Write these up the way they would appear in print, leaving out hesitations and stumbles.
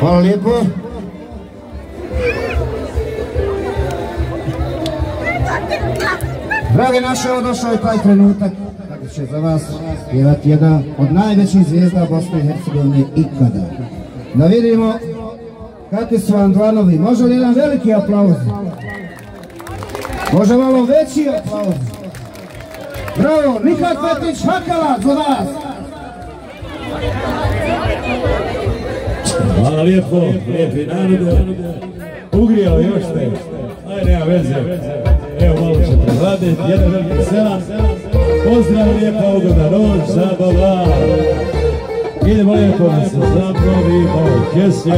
Hvala lijepo. Drage naše, evo došao je taj trenutak kada će za vas pjevati jedna od najvećih zvijezda Bosne i Hercegovine ikada. Da vidimo kakvi su vam dlanovi. Može li jedan veliki aplauz? Može malo veći aplauz? Bravo, Nikad Petrić Hakala za vas! Hvala lijepo, lijepi narode. Ugrijao još te. Aj, nema veze. Evo malo ćete hladiti. Jedan veliki selam. Pozdrav, lijepa ugoda noć, zabava. Idemo lijepo da se zabavimo. Kesja.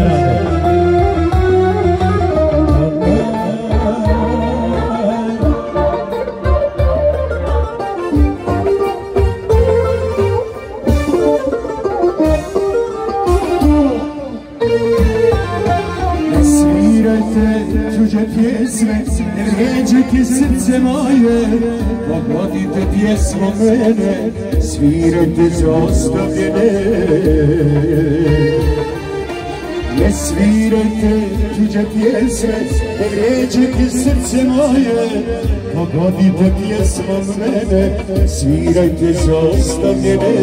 Tuđe pjesme, ne vrijeđajte srce moje, pogodite pjesmo mene, svirajte za ostavljene. Ne svirajte tuđe pjesme, ne vrijeđajte srce moje, pogodite pjesmo mene, svirajte za ostavljene.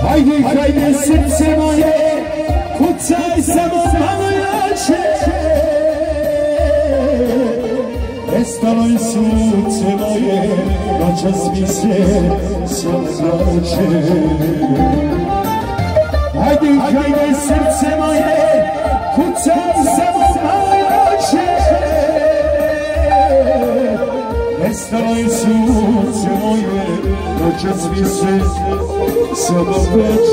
Hajde, hajde srce moje, kucaj samo malo jače, nestalo je sunce moje, noćas mi se sam zlače. Hajde, hajde srce moje, kucaj samo malo jače, nestalo je sunce moje, noćas mi se sam zlače.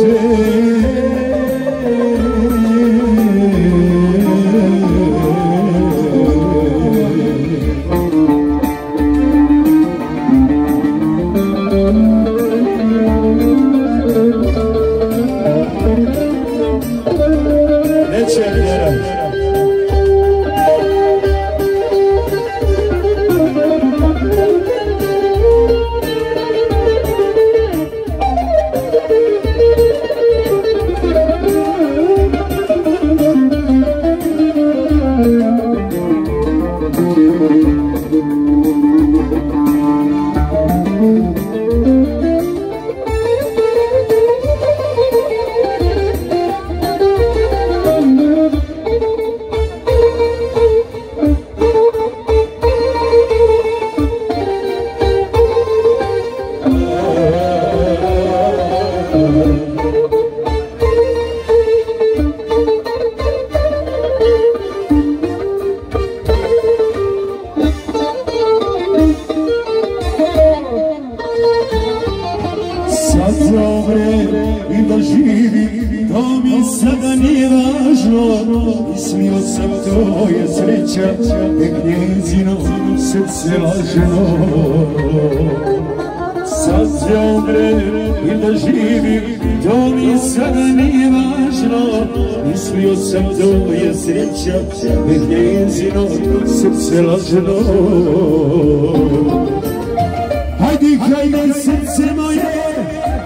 Hajde, hajde srce moje,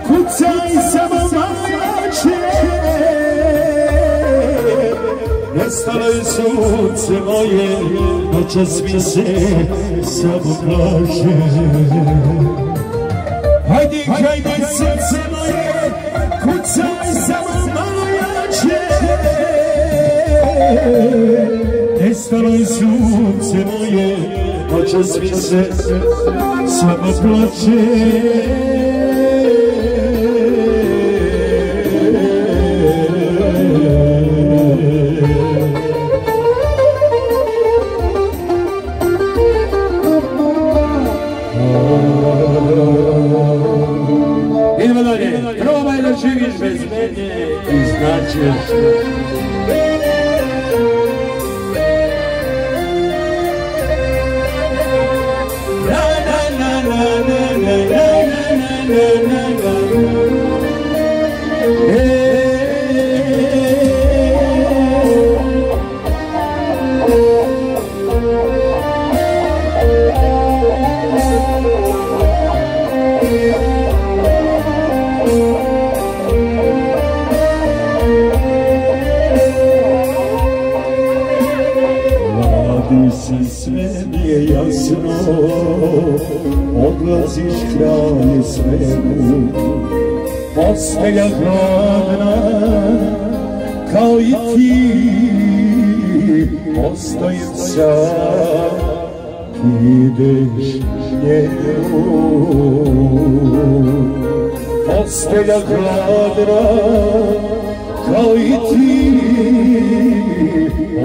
kucaj samo malo jače, nestalo je sunce moje, noćas mi se samo plaže. Hajde, hajde srce moje, kucaj samo malo jače, nestalo je sunce moje, noćas mi se samo plače. Idemo dalje, probaj da živiš bez mene i značeš. si, sve mi je jasno, odlaziš kraj svemu. Postelja hladna, kao i ti, ostajem sam, ti ideš njenu. Postelja hladna, kao i ti,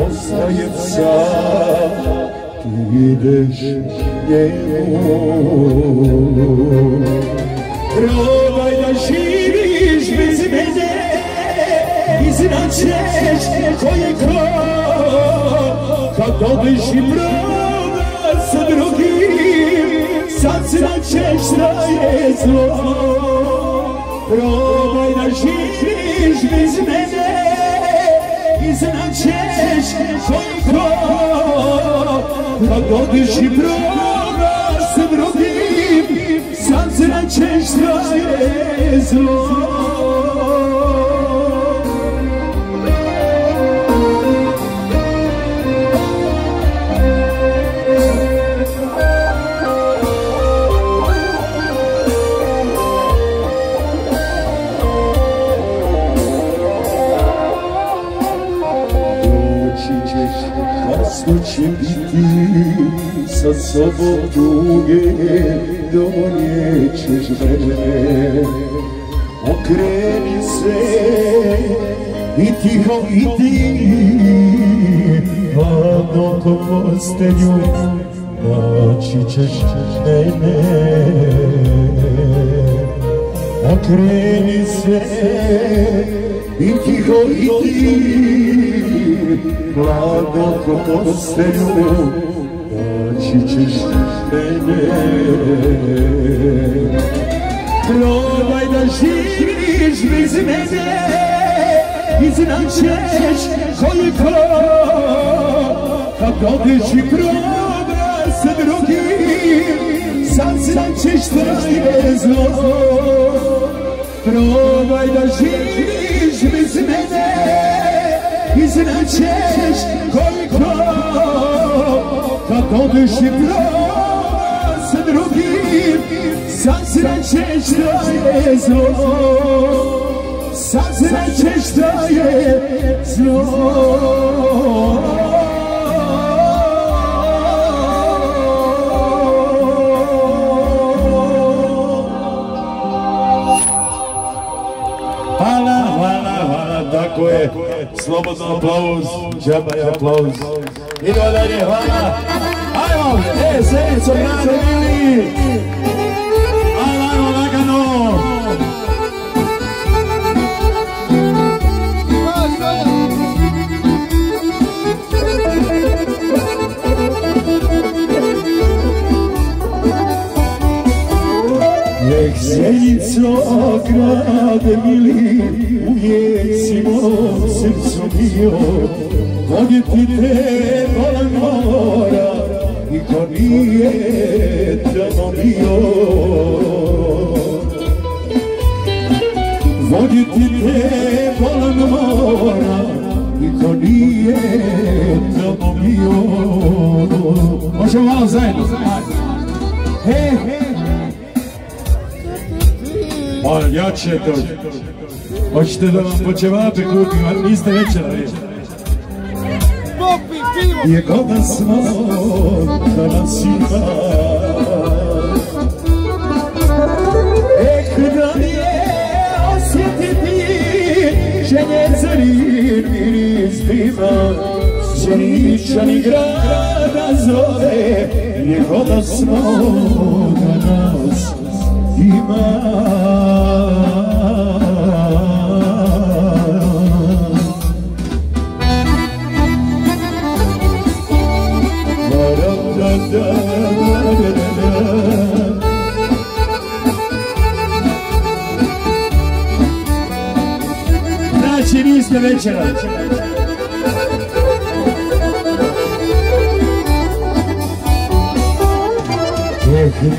ostajem sam, ti ideš njenu. Probaj da živiš bez mene, iznaćeš ko je ko. Kad odeš i probaš sa drugim, saznaćeš da je zlo. Probaj da živiš bez mene, iznaćeš ko je ko. Kad odeš i probaš sa drugim, saznaćeš da je zlo. Kasno će biti, sa sobom tuge donijećeš mene. Okreni se i tiho idi, hladno ko postelju naći ćeš mene. Okreni se i tiho idi, hladno ko postelju naći ćeš mene. Probaj da živiš bez mene, iznaćeš ko je ko. Kad odeš i probaš sa drugim, saznaćeš da je zlo. Probaj da živiš bez mene, iznaćeš ko je ko. Kad odeš i probaš sa drugim, saznaćeš da je zlo. Saznaćeš da je zlo. Hvala, tako je. Slobodno aplauz, džaba je aplauz. Idemo dalje, hvala. Ajmo, Senico, grade mili. Ajmo, lagano. Senico, grade mili, uvijek si mom srcu bio. Voljeti te volan mora, niko nije tamo bio. Voljeti te volan mora, niko nije tamo bio. Možemo malo zajedno. Ja će to. Hoćete da vam po ćevape kupim, ali niste večera već. Je kada smo, da nas ima. Da mi je osjetiti ženjezarin miris dima. Zričani grada zove, je kada smo, da nas ima. Znači niste večera.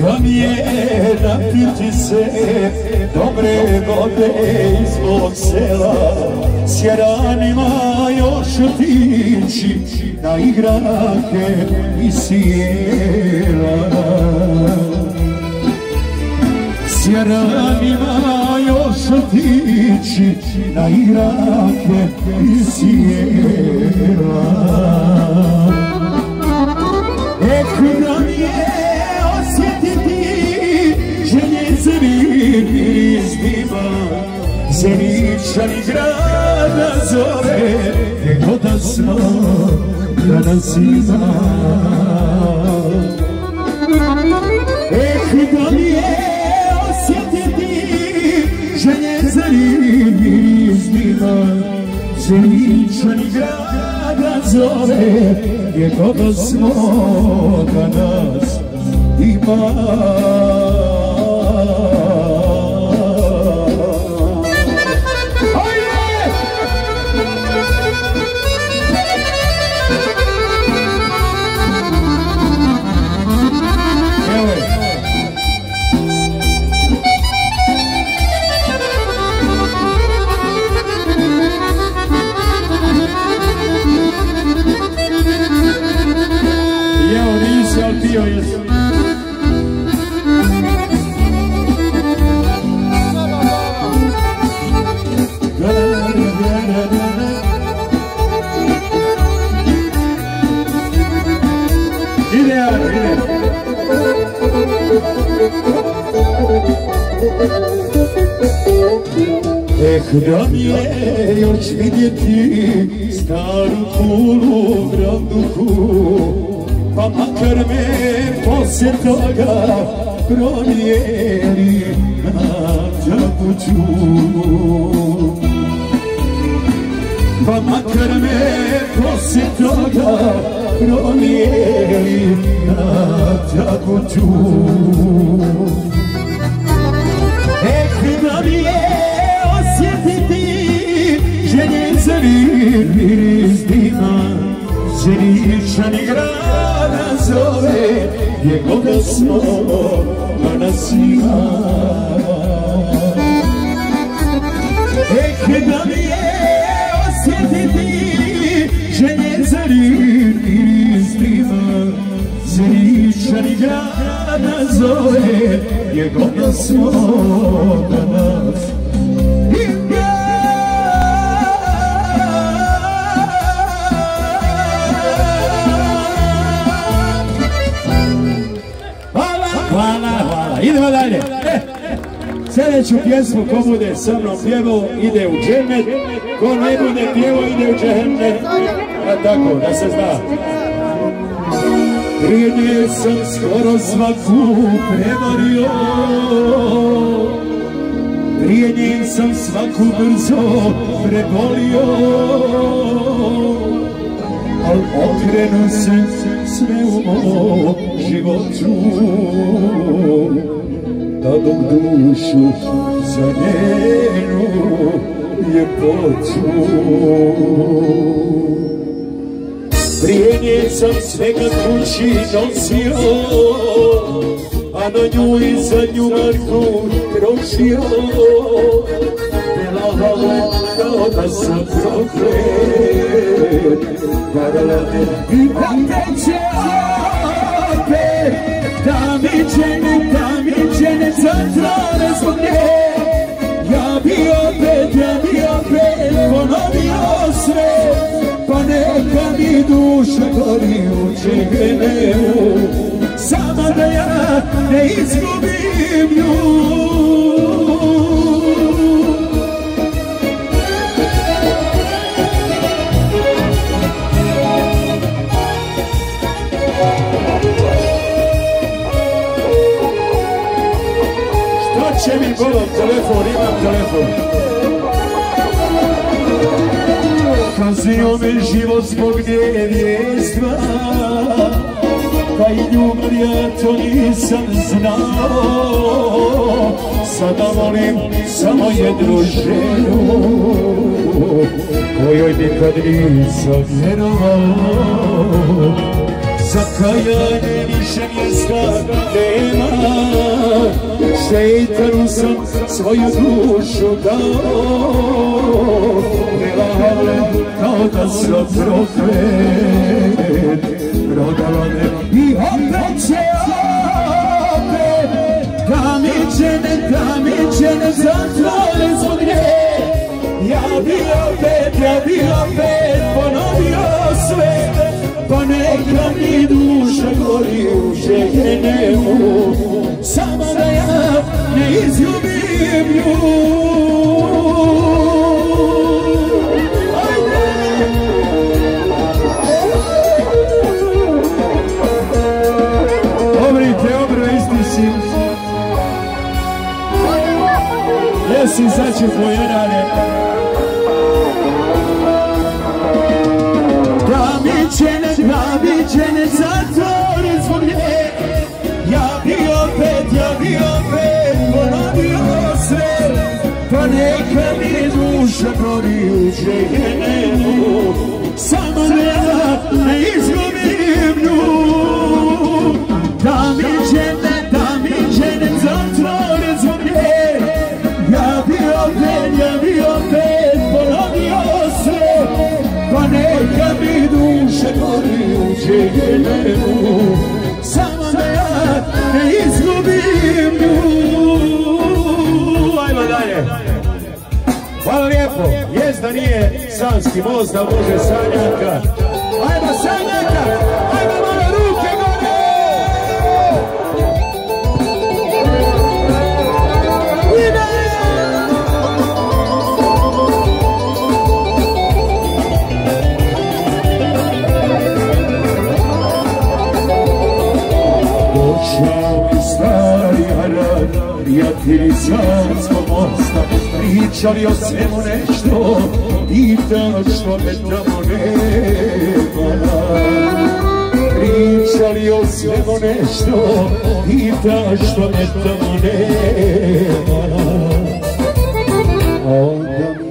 da mi je napiti se dobre vode iz mog sela, s jaranima još otići na igrake i sjela. S jaranima još otići na igrake i sjela. Da mi je osjetiti želje miris dima, Zeničani grada zove, gdje god da smo, da nas ima. Da mi je osjetiti želje miris dima, Zeničani grada zove, gdje god smo, da nas ima. Da mi je još vidjeti staru kulu granduhu, pa makar me poslije toga pronijeli na Đakuću. Pa makar me poslije toga pronijeli na Đakuću. Da mi je miris dima, Zeničani grada zove, gdje god da smo, da nas ima. Da mi je osjetiti želje miris dima, Zeničani grada zove, gdje god da smo, da nas ima. Hvala, idemo dalje. Sljedeću pjesmu ko bude sa mnom pjevao ide u džennet, ko ne bude pjevao ide u džennet. A tako, da se zna. Prije nje sam skoro svaku prevario, prije nje sam svaku brzo prebolio, al okrenu se sve u mom životu, da dok dušu za njenu ljepotu. Prije nje sam svega kući nosio, a na nju i za nju marku trošio. Belala kao da sam proklet, varala me i pateće opet. Da mi čene zatrane zbog nje, ja bi opet ponovio sve. Pa neka mi duša gori u čegrenu, sama da ja ne izgubim nju. Šta će mi bolom telefon, imam telefon. Kaznio me život zbog nevjestva, pa i ljubav ja to nisam znao. Sada volim samo jednu ženu, kojoj nikad nisam vjerovao. za kajanje više mjesta nema. Šeitaru sam svoju dušu dao, prelale kao da sam proklet. Prodala me i opet će opet Kamičene zatvore zbog nje. Ja bi opet ponovio sve, pa neka mi duša gori u željenu, samo da ja ne izgubim nju. Jesi sad ću pojerane Kamičene zatvore zbog nje. Ja bi opet ponovio sve, pa neka mi duša gori u željenu, samo da ja ne izgubim nju. Kamičene zatvore zbog nje. Ja bi opet ponovio sve, pa neka mi duša gori u željenu, samo da ja ne izgubim nju. Ajmo dalje. Hvala lijepo. Jest da nije Sanski most, da može Sanjaka. Ajmo Sanjaka, ajmo malo ruke gore. Došao mi stari harad, prijatelji Sanskog mosta, pričali o svemu nešto, i to što me tamo nema. Pričali o svemu nešto, i to što me tamo nema. Onda mi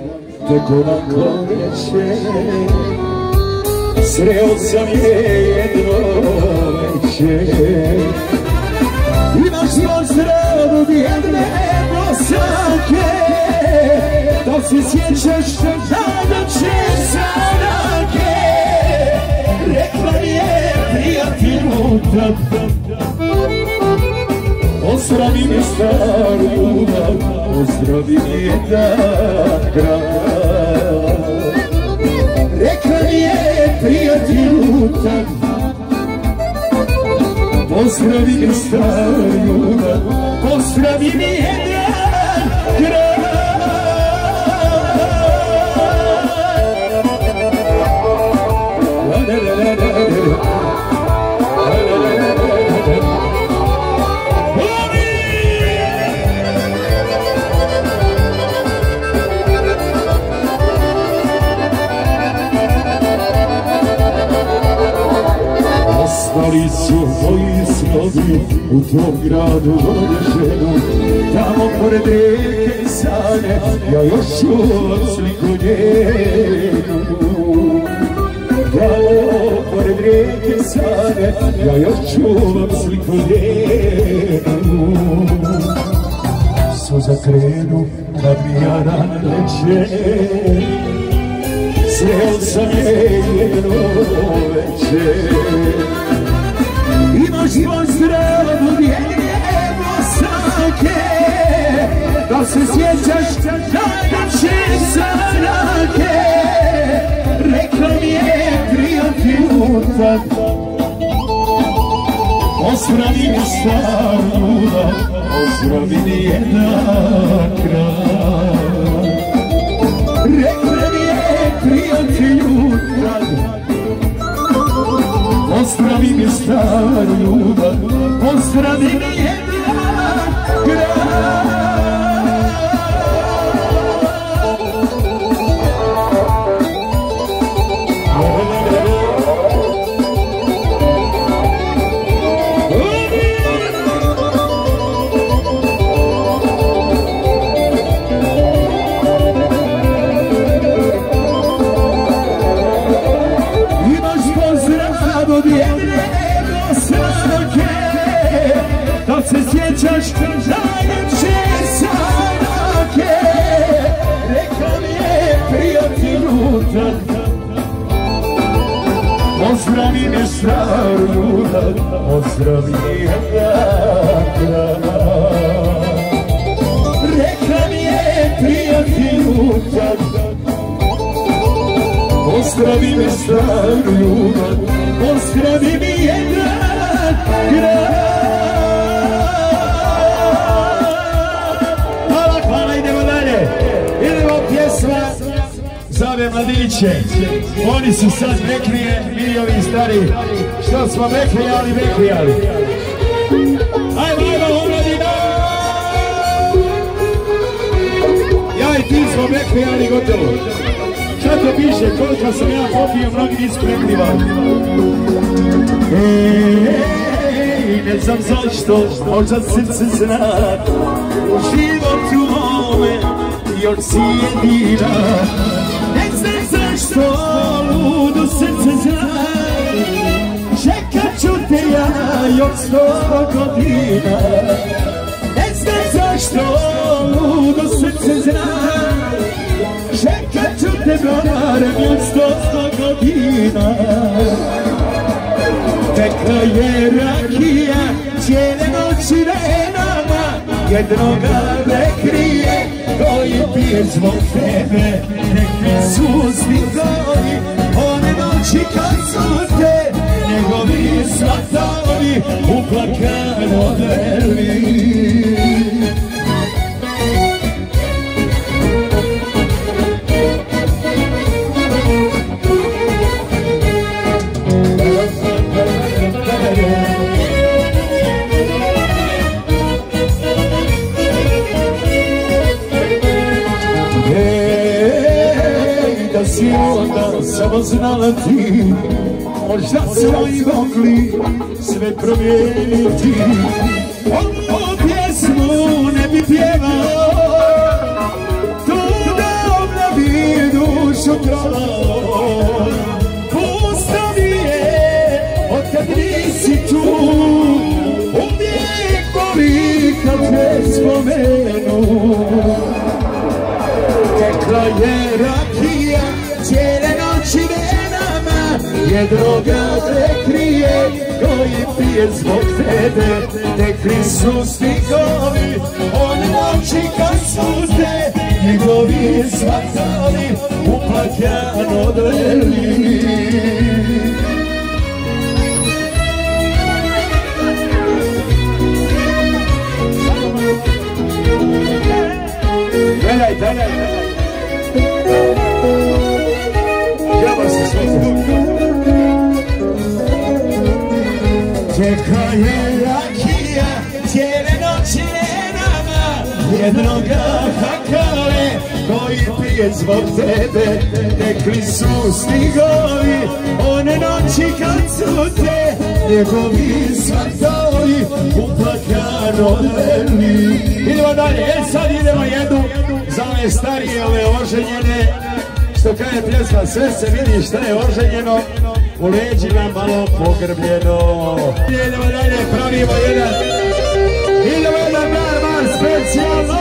tek onako reče, sreo sam je jedno večer. Imaš pozdrav od jedne Bosanke, da se sjećaš najveće Sanake. Rekla mi je prijatelju tad, pozdravi mi staru ljubav, pozdravi mi jedan grad. Rekla mi je prijatelju tad, pozdravi mi staru ljubav, pozdravi mi jedan grad. Ostali su moji snovi u tom gradu odježenu, tamo pored rijeke Sane, ja još čuvam sliku njenu. Tamo pored rijeke Sane, ja još čuvam sliku njenu. Suza krenu kad mi jadan leće, sreo sam je jedno večer. Imaš pozdrav od jedne Bosanke, da se sjećaš najveće Sanake. Rekla mi je prijatelju tad, pozdravi mi staru ljubav, pozdravi mi jedan grad. Rekla mi je prijatelju tad, pozdravi mi staru ljubav, pozdravi mi jedan grad. Imaš pozdrav od jedne pozdravi me staru ljubav, pozdravi me Rekla mi je prijatelju tad, pozdravi me staru ljubav, pozdravi mi jedan grad. Hvala, idemo dalje. Idemo pjesma za ove mladiće. Oni su sad beklije, mi ovi stari, što smo beklijali. Ajmo, omladina! Ja i ti smo beklijali gotovo. Šta to piše, koliko sam ja popio, mnogi nisu preklivali. Ne znam zašto, možda srce zna, u životu mome još si jedina. Ne znam zašto, ludo srce zna, čekat ću te ja još 100 godina. Ne znam zašto, ludo srce zna, čekat ću te barem još 100 godina. Tekla je rakija, cijele noći venama, jednoga ne krije, koji pije zbog tebe. Nekvi su stigovi, one noći kad su te njegovi svatovi uplakan odveli. Si onda samo znala ti, možda smo i mogli sve promijeniti. Ovu pjesmu ne bi pjevao, tu da obnovi dušu trolao. Pusto mi je, otkad nisi tu, uvijek boli kad te spomenu. Tekla je rakija, cijele noći venama, jednoga te krije, koji pije zbog tebe. Tekli su stigovi, one noći kad su te njegovi svatovi uplakan odveli. Gledaj. Džaba se sve. Čeka je rakija, cijele noći venama, jednoga hakale, koji pije zbog tebe. Tekli su stigovi, one noći kad su te njegovi svatovi uplakan odveli. Idemo dalje, sad idemo jednu za ove starije, ove oženjene. Što kaže pjesma, sve se vidi šta je oženjeno, u leđima malo pogrbljeno. Idemo dalje, pravimo jedan bar specijalno.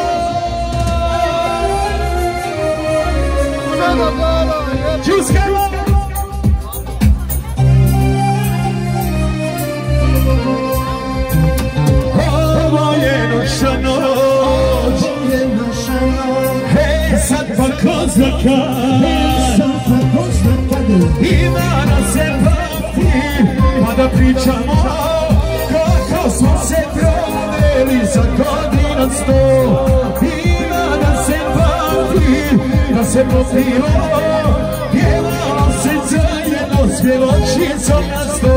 Čuskajmo! Ovo je noća noć, hej, sad pa ko zna kad, ima nas se pamti, pa da pričamo kako smo se proveli za godina 100. Ima nas se pamti, da se popijemo, pjevamo se zajedno s pjevočicom na 100.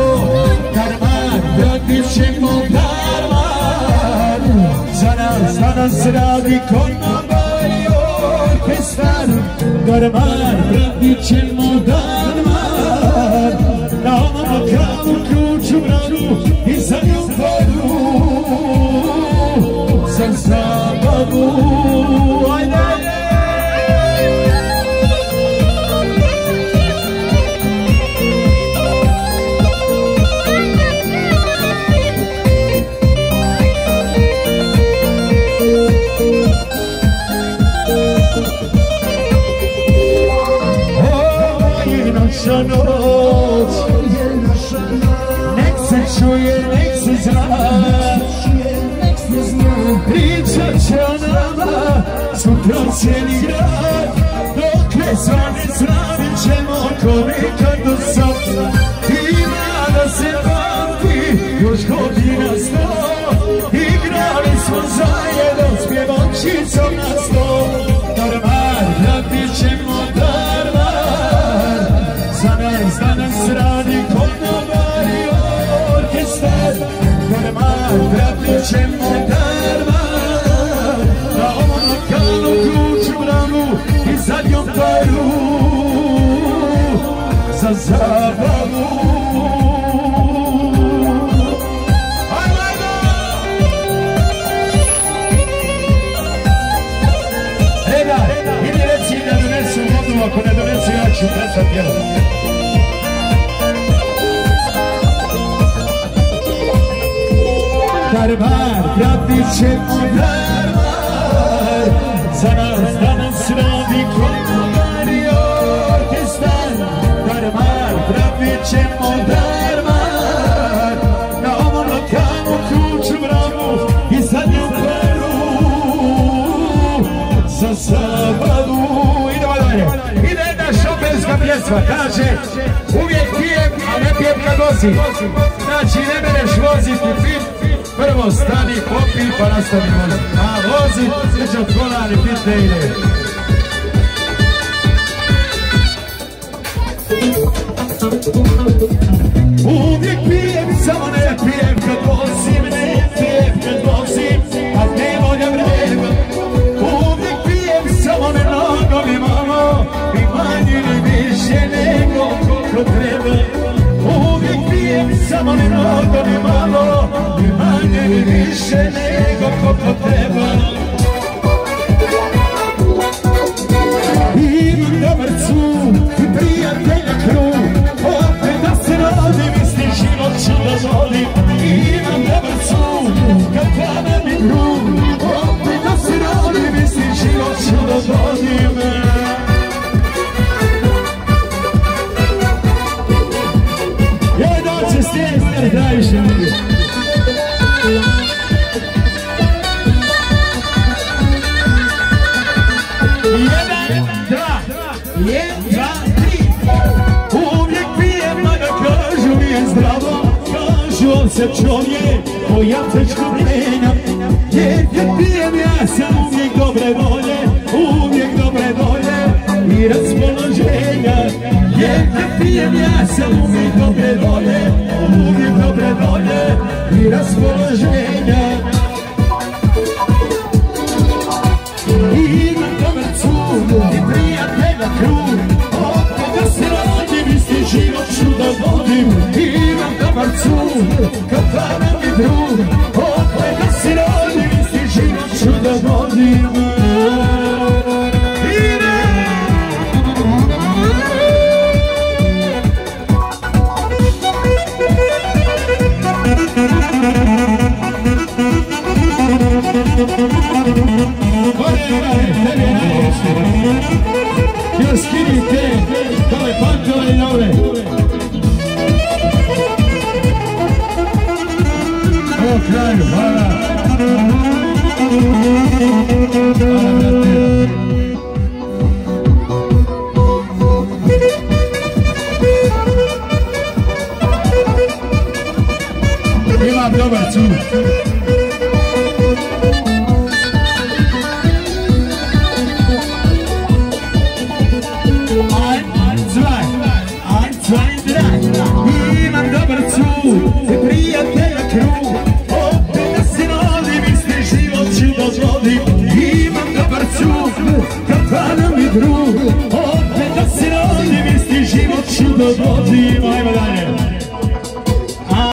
Darman, radit ćemo darman, za nas radi konobari orkestar. Darman, radit ćemo darman, na onom lokalu ključu branu i za ljubavu, za zabavu. Ajde! Noć, čuje, nek se zna. Pričat će o nama sutra cijeli grad, dokle zvane zdravit ćemo ko nikad do sad. Ima da se pamti još godina 100, igrali smo zajedno s pjevačicom na 100. Darmar, vratit ćemo darmar, za nas danas radi konobar i orkestar. Darmar, vratit ćemo darmar, na ovom lokalu ključu bravu i zadnjom paru za zabavu. Idi reci da donesu vodu, ako ne donesu ja ću presat jedan. Darmar, vratit ćemo darmar, za nas danas radi konobar i orkestar. Darmar, vratit ćemo darmar, na ovom lokalu ključu bravu i zadnju paru za zabavu. Idemo dalje. Ide jedna šopenska pjesma, kaže uvijek pijem, a ne pijem kad vozim. Znači ne mereš voziti pit, prvo stani, popi pa nastavi vozit. A vozit, već od kolani pit ne ide. Uvijek pijem, samo ne pijem kad vozim, ne pijem kad vozim, a ne volja vrema. Uvijek pijem, samo ne mnogo mi malo, i manje ni više nego koliko treba. Uvijek pijem, samo ne mnogo mi malo, i manje ni više nego koliko treba. Imam dobar cud i prijatelja krug, opet da se rodim, isti život ću da vodim. Imam dobar cud, kad pada mi krug, opet da se rodim, isti život ću da vodim. Joj doće stijeni, stari trajiše ljudi. On se čovjek po jacečku mijenja, jer kad pijem ja sam uvijek dobre volje, uvijek dobre volje i raspoloženja. Jer kad pijem ja sam uvijek dobre volje, uvijek dobre volje i raspoloženja. Imam dobar cud i prijatelja krug, opet da se rodim, isti život ću da vodim. Imam dobar cud, kad pada mi drug, opet da se rodim, isti život ću da vodim. Još skinite dole pantove i nove. O kraju, hvala. Imam dobar cud. Imam dobar cud i prijatelja krug, opet da se rodim, isti život ću da vodim. Imam dobar cud, kad pada mi drug, opet da se rodim, isti život ću da vodim. Ajmo dalje.